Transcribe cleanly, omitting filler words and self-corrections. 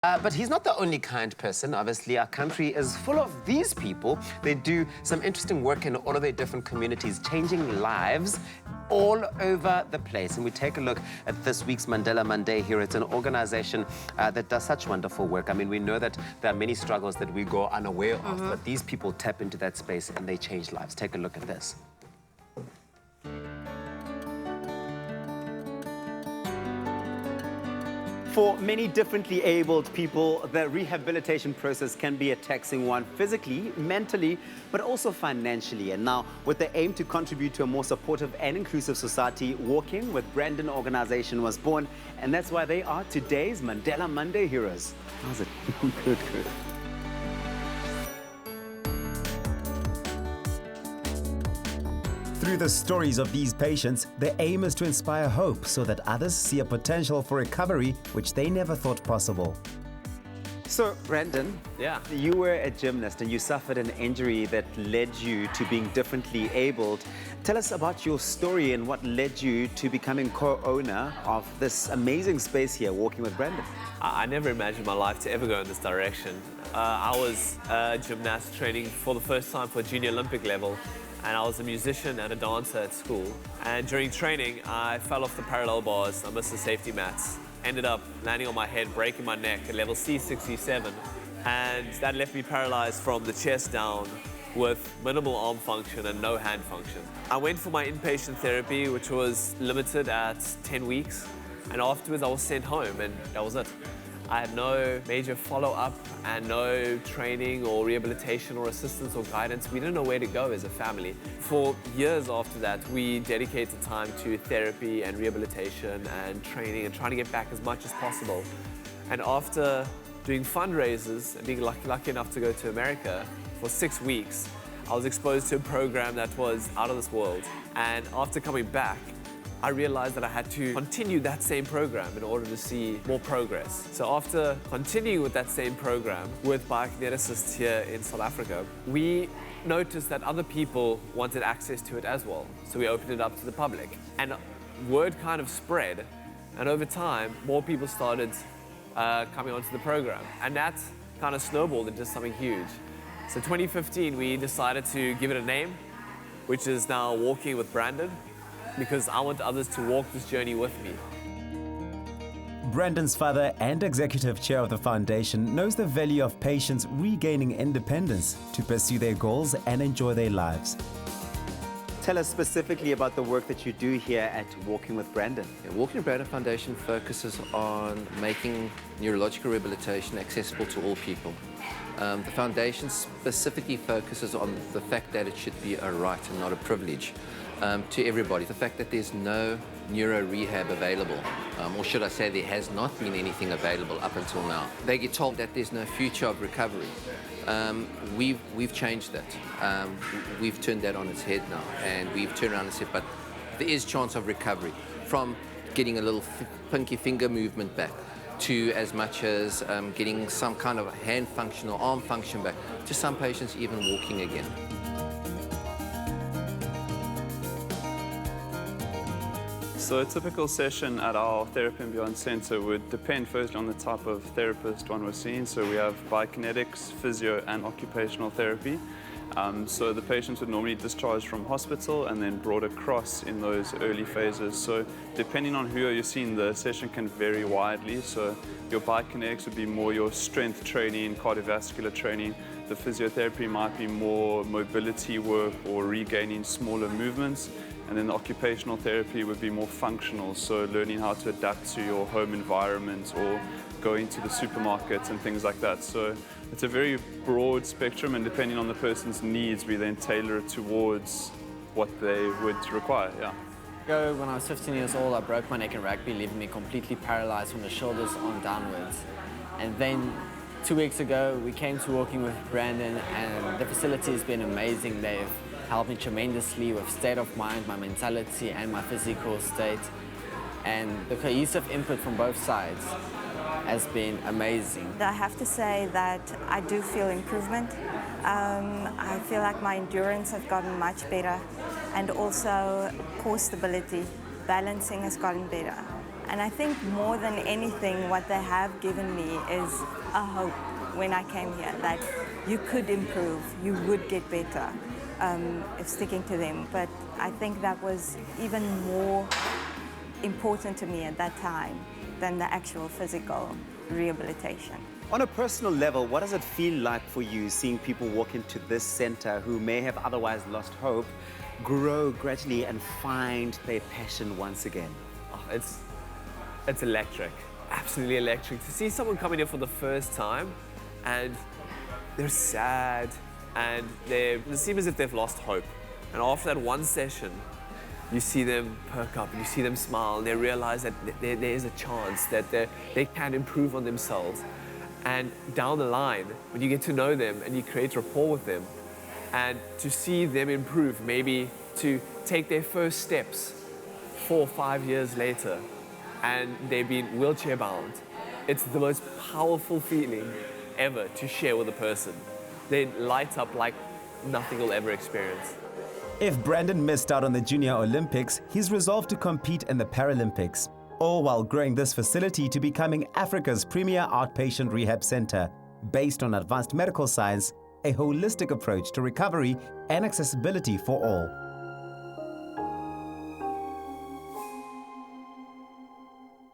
But he's not the only kind person. Obviously, our country is full of these people. They do some interesting work in all of their different communities, changing lives all over the place. And we take a look at this week's Mandela Monday here. It's an organization that does such wonderful work. I mean, we know that there are many struggles that we go unaware of, but these people tap into that space and they change lives. Take a look at this. For many differently abled people, the rehabilitation process can be a taxing one physically, mentally, but also financially. And now, with the aim to contribute to a more supportive and inclusive society, Walking with Brandon organization was born, and that's why they are today's Mandela Monday heroes. How's it? Good. Through the stories of these patients, the aim is to inspire hope so that others see a potential for recovery which they never thought possible. So, Brandon, you were a gymnast and you suffered an injury that led you to being differently abled. Tell us about your story and what led you to becoming co-owner of this amazing space here, Walking with Brandon. I never imagined my life to ever go in this direction. I was a gymnast training for the first time for junior Olympic level. And I was a musician and a dancer at school. And during training, I fell off the parallel bars. I missed the safety mats. Ended up landing on my head, breaking my neck at level C67. And that left me paralyzed from the chest down with minimal arm function and no hand function. I went for my inpatient therapy, which was limited at 10 weeks. And afterwards, I was sent home, and that was it. I had no major follow-up and no training or rehabilitation or assistance or guidance. We didn't know where to go as a family. For years after that, we dedicated time to therapy and rehabilitation and training and trying to get back as much as possible. And after doing fundraisers and being lucky enough to go to America for 6 weeks, I was exposed to a program that was out of this world. And after coming back, I realized that I had to continue that same program in order to see more progress. So after continuing with that same program with biokineticists here in South Africa, we noticed that other people wanted access to it as well. So we opened it up to the public. And word kind of spread. And over time, more people started coming onto the program. And that kind of snowballed into something huge. So 2015, we decided to give it a name, which is now Walking with Brandon, because I want others to walk this journey with me. Brandon's father and executive chair of the foundation knows the value of patients regaining independence to pursue their goals and enjoy their lives. Tell us specifically about the work that you do here at Walking with Brandon. Walking with Brandon Foundation focuses on making neurological rehabilitation accessible to all people. The foundation specifically focuses on the fact that it should be a right and not a privilege to everybody. The fact that there's no neuro rehab available, or should I say there has not been anything available up until now. They get told that there's no future of recovery. We've changed that. We've turned that on its head now, and we've turned around and said, but there is chance of recovery, from getting a little pinky finger movement back, to as much as getting some kind of hand function or arm function back, to some patients even walking again. So a typical session at our Therapy and Beyond Centre would depend firstly on the type of therapist one was seeing. So we have biokinetics, physio and occupational therapy. So the patients would normally discharge from hospital and then brought across in those early phases. So depending on who you're seeing, the session can vary widely. So your biokinetics would be more your strength training, cardiovascular training. The physiotherapy might be more mobility work or regaining smaller movements. And then the occupational therapy would be more functional, so learning how to adapt to your home environment or going to the supermarkets and things like that. So it's a very broad spectrum, and depending on the person's needs, we then tailor it towards what they would require. When I was 15 years old, I broke my neck in rugby, leaving me completely paralyzed from the shoulders on downwards. And then 2 weeks ago, we came to Walking with Brandon, and the facility has been amazing. They've helped me tremendously with state of mind, my mentality and my physical state. And the cohesive input from both sides has been amazing. I have to say that I do feel improvement. I feel like my endurance has gotten much better, and also core stability, balancing has gotten better. And I think more than anything, what they have given me is a hope when I came here that you could improve, you would get better if sticking to them. But I think that was even more important to me at that time than the actual physical rehabilitation. On a personal level, what does it feel like for you seeing people walk into this center who may have otherwise lost hope, grow gradually and find their passion once again? Oh, it's electric, absolutely electric. To see someone coming here for the first time and they're sad and it seems as if they've lost hope. And after that one session, you see them perk up, you see them smile, and they realize that there is a chance that they can improve on themselves. And down the line, when you get to know them and you create rapport with them, and to see them improve, maybe to take their first steps 4 or 5 years later, and they've been wheelchair bound, it's the most powerful feeling ever to share with a person. They light up like nothing you'll ever experience. If Brandon missed out on the Junior Olympics, he's resolved to compete in the Paralympics, all while growing this facility to becoming Africa's premier outpatient rehab center, based on advanced medical science, a holistic approach to recovery and accessibility for all.